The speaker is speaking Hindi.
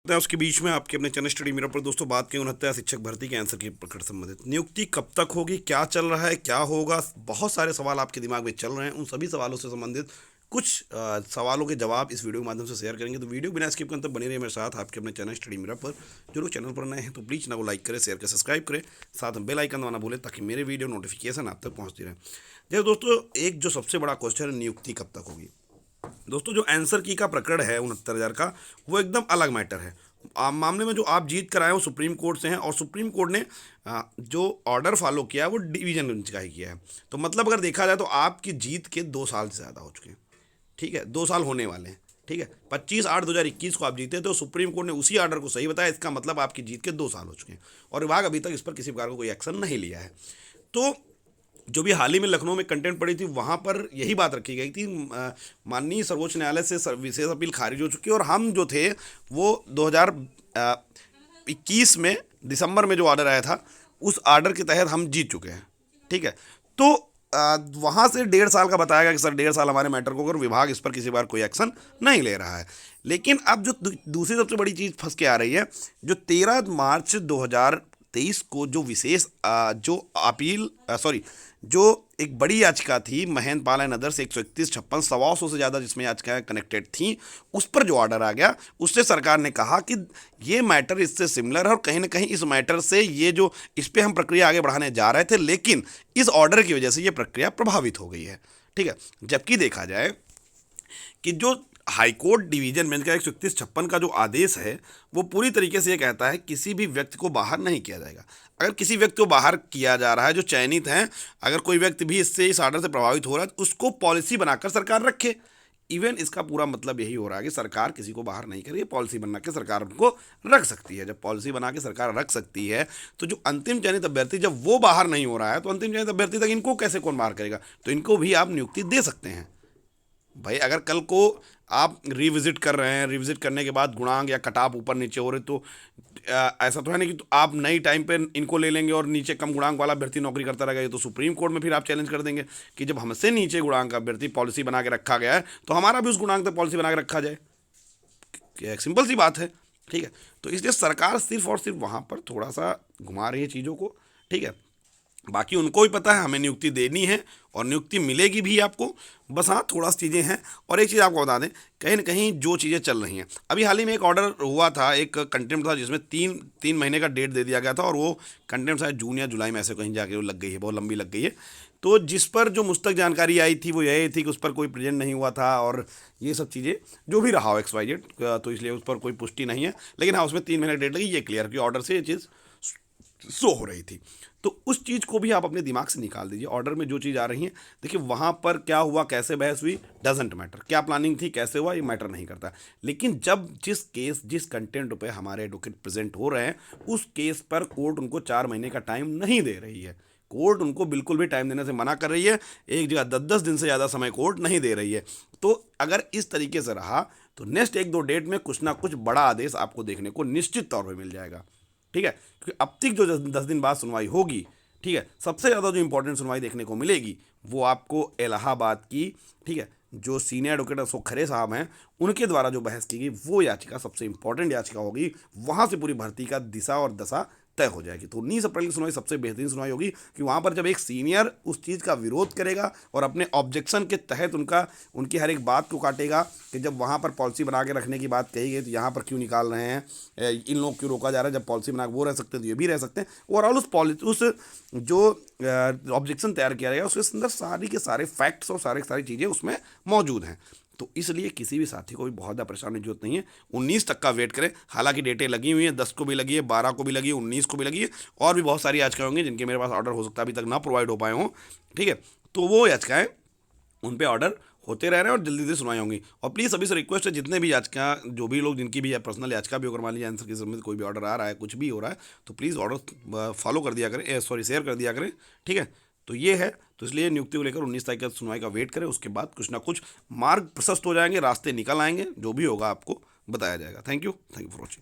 हैं उसके बीच में आपके अपने चैनल स्टडी मिरर पर दोस्तों बात करें 69 शिक्षक भर्ती के आंसर की प्रकरण संबंधित। नियुक्ति कब तक होगी, क्या चल रहा है, क्या होगा, बहुत सारे सवाल आपके दिमाग में चल रहे हैं। उन सभी सवालों से संबंधित कुछ सवालों के जवाब इस वीडियो के माध्यम से शेयर करेंगे। तो वीडियो बिना स्किप करने तक बने रहिए मेरे साथ आपके अपने चैनल स्टडी मिरर पर। जो लोग चैनल पर नए हैं तो प्लीज़ ना को लाइक करें, शेयर करें, सब्सक्राइब करें, साथ में बेल आइकन दबाना भूलें ताकि मेरे वीडियो नोटिफिकेशन आप तक पहुँचती रहे। जैसे दोस्तों एक जो सबसे बड़ा क्वेश्चन है, नियुक्ति कब तक होगी। दोस्तों जो आंसर की का प्रकरण है 69,000 का, वो एकदम अलग मैटर है। मामले में जो आप जीत कर आए हो सुप्रीम कोर्ट से हैं, और सुप्रीम कोर्ट ने जो ऑर्डर फॉलो किया है वो डिवीजन बेंच का ही किया है। तो मतलब अगर देखा जाए तो आपकी जीत के 2 साल से ज़्यादा हो चुके हैं। ठीक है, 2 साल होने वाले हैं। ठीक है, 25/8/2021 को आप जीते तो सुप्रीम कोर्ट ने उसी ऑर्डर को सही बताया। इसका मतलब आपकी जीत के 2 साल हो चुके हैं और विभाग अभी तक इस पर किसी प्रकार का कोई एक्शन नहीं लिया है। तो जो भी हाल ही में लखनऊ में कंटेंट पड़ी थी वहाँ पर यही बात रखी गई थी। माननीय सर्वोच्च न्यायालय से विशेष अपील खारिज हो चुकी है और हम जो थे वो 2021 में दिसंबर में जो ऑर्डर आया था उस ऑर्डर के तहत हम जीत चुके हैं। ठीक है, तो वहाँ से 1.5 साल का बताया गया कि सर 1.5 साल हमारे मैटर को, अगर विभाग इस पर किसी बार कोई एक्शन नहीं ले रहा है। लेकिन अब जो दूसरी सबसे बड़ी चीज़ फंस के आ रही है, जो 13 मार्च 2023 को जो विशेष जो अपील जो एक बड़ी याचिका थी महेंद्र पाल एंड अदर्स 131-56 100 से ज़्यादा जिसमें याचिकाएं कनेक्टेड थी, उस पर जो ऑर्डर आ गया उससे सरकार ने कहा कि ये मैटर इससे सिमिलर है और कहीं ना कहीं इस मैटर से ये जो इस पर हम प्रक्रिया आगे बढ़ाने जा रहे थे, लेकिन इस ऑर्डर की वजह से ये प्रक्रिया प्रभावित हो गई है। ठीक है, जबकि देखा जाए कि जो हाईकोर्ट डिवीजन बेंच का 131-56 का जो आदेश है वो पूरी तरीके से ये कहता है किसी भी व्यक्ति को बाहर नहीं किया जाएगा। अगर किसी व्यक्ति को बाहर किया जा रहा है जो चयनित हैं, अगर कोई व्यक्ति भी इससे इस ऑर्डर से प्रभावित हो रहा है तो उसको पॉलिसी बनाकर सरकार रखे। इवन इसका पूरा मतलब यही हो रहा है कि सरकार किसी को बाहर नहीं करेगी, पॉलिसी बना के सरकार उनको रख सकती है। जब पॉलिसी बना के सरकार रख सकती है तो जो अंतिम चयनित अभ्यर्थी जब वो बाहर नहीं हो रहा है तो अंतिम चयनित अभ्यर्थी तक इनको कैसे कौन बाहर करेगा। तो इनको भी आप नियुक्ति दे सकते हैं। भाई अगर कल को आप रिविजिट कर रहे हैं, रिविजिट करने के बाद गुणांक या कटाप ऊपर नीचे हो रहे तो ऐसा तो है नहीं कि तो आप नई टाइम पे इनको ले लेंगे और नीचे कम गुणांक वाला अभ्यर्थी नौकरी करता रहेगा। ये तो सुप्रीम कोर्ट में फिर आप चैलेंज कर देंगे कि जब हमसे नीचे गुणांक का अभ्यर्थी पॉलिसी बना के रखा गया है तो हमारा भी उस गुणांक तक पॉलिसी बना के रखा जाए। एक सिंपल सी बात है। ठीक है, तो इसलिए सरकार सिर्फ और सिर्फ वहाँ पर थोड़ा सा घुमा रही है चीज़ों को। ठीक है, बाकी उनको भी पता है हमें नियुक्ति देनी है और नियुक्ति मिलेगी भी आपको। बस हाँ थोड़ा सी चीज़ें हैं। और एक चीज़ आपको बता दें, कहीं ना कहीं जो चीज़ें चल रही हैं, अभी हाल ही में एक ऑर्डर हुआ था, एक कंटेम्प्ट था जिसमें तीन महीने का डेट दे दिया गया था और वो कंटेम्प्ट शायद जून या जुलाई में ऐसे कहीं जाके वो लग गई है, बहुत लंबी लग गई है। तो जिस पर जो मुझ तक जानकारी आई थी वो यही थी कि उस पर कोई प्रेजेंट नहीं हुआ था और ये सब चीज़ें जो भी रहा हो XYZ, तो इसलिए उस पर कोई पुष्टि नहीं है। लेकिन हाँ उसमें 3 महीने डेट लगी, ये क्लियर कि ऑर्डर से ये चीज़ शो हो रही थी। तो उस चीज़ को भी आप अपने दिमाग से निकाल दीजिए। ऑर्डर में जो चीज़ आ रही है, देखिए वहाँ पर क्या हुआ, कैसे बहस हुई, डजेंट मैटर। क्या प्लानिंग थी, कैसे हुआ, ये मैटर नहीं करता। लेकिन जब जिस कंटेंट पे हमारे एडवोकेट प्रेजेंट हो रहे हैं उस केस पर कोर्ट उनको 4 महीने का टाइम नहीं दे रही है। कोर्ट उनको बिल्कुल भी टाइम देने से मना कर रही है। एक जगह 10-10 दिन से ज़्यादा समय कोर्ट नहीं दे रही है। तो अगर इस तरीके से रहा तो नेक्स्ट 1-2 डेट में कुछ ना कुछ बड़ा आदेश आपको देखने को निश्चित तौर पर मिल जाएगा। ठीक है, क्योंकि अब तक जो 10 दिन बाद सुनवाई होगी, ठीक है, सबसे ज़्यादा जो इंपॉर्टेंट सुनवाई देखने को मिलेगी वो आपको इलाहाबाद की, ठीक है, जो सीनियर एडवोकेट अशोक खरे साहब हैं उनके द्वारा जो बहस की गई वो याचिका सबसे इंपॉर्टेंट याचिका होगी। वहाँ से पूरी भर्ती का दिशा और दशा तय हो जाएगी। तो 19 अप्रैल की सुनवाई सबसे बेहतरीन सुनवाई होगी कि वहाँ पर जब एक सीनियर उस चीज़ का विरोध करेगा और अपने ऑब्जेक्शन के तहत उनकी हर एक बात को काटेगा कि जब वहाँ पर पॉलिसी बना के रखने की बात कही गई तो यहाँ पर क्यों निकाल रहे हैं, इन लोग क्यों रोका जा रहा है, जब पॉलिसी बना वो रह सकते हैं तो ये भी रह सकते हैं। ओवरऑल उस जो ऑब्जेक्शन तैयार किया गया उसके अंदर सारी के सारे फैक्ट्स और सारी चीज़ें उसमें मौजूद हैं। तो इसलिए किसी भी साथी को भी बहुत ज़्यादा परेशानी की जरूरत नहीं है। 19 तक का वेट करें। हालांकि डेटें लगी हुई हैं, 10 को भी लगी है, 12 को भी लगी है, 19 को भी लगी है और भी बहुत सारी याचिकाएं होंगी जिनके मेरे पास ऑर्डर हो सकता है अभी तक ना प्रोवाइड हो पाए हों। ठीक है, तो वो याचिकाएं उन पे ऑर्डर होते रह रहे हैं और जल्दी से सुनवाई होंगी। और प्लीज़ सभी से रिक्वेस्ट है, जितने भी याचिका जो भी लोग जिनकी भी पर्सनल याचिका भी होकर मान लीजिए आंसर के संबंधित कोई भी ऑर्डर आ रहा है, कुछ भी हो रहा है, तो प्लीज़ ऑर्डर फॉलो कर दिया करें, शेयर कर दिया करें। ठीक है, तो ये है। तो इसलिए नियुक्ति को लेकर 19 तारीख का सुनवाई का वेट करें। उसके बाद कुछ ना कुछ मार्ग प्रशस्त हो जाएंगे, रास्ते निकल आएंगे, जो भी होगा आपको बताया जाएगा। Thank you for watching.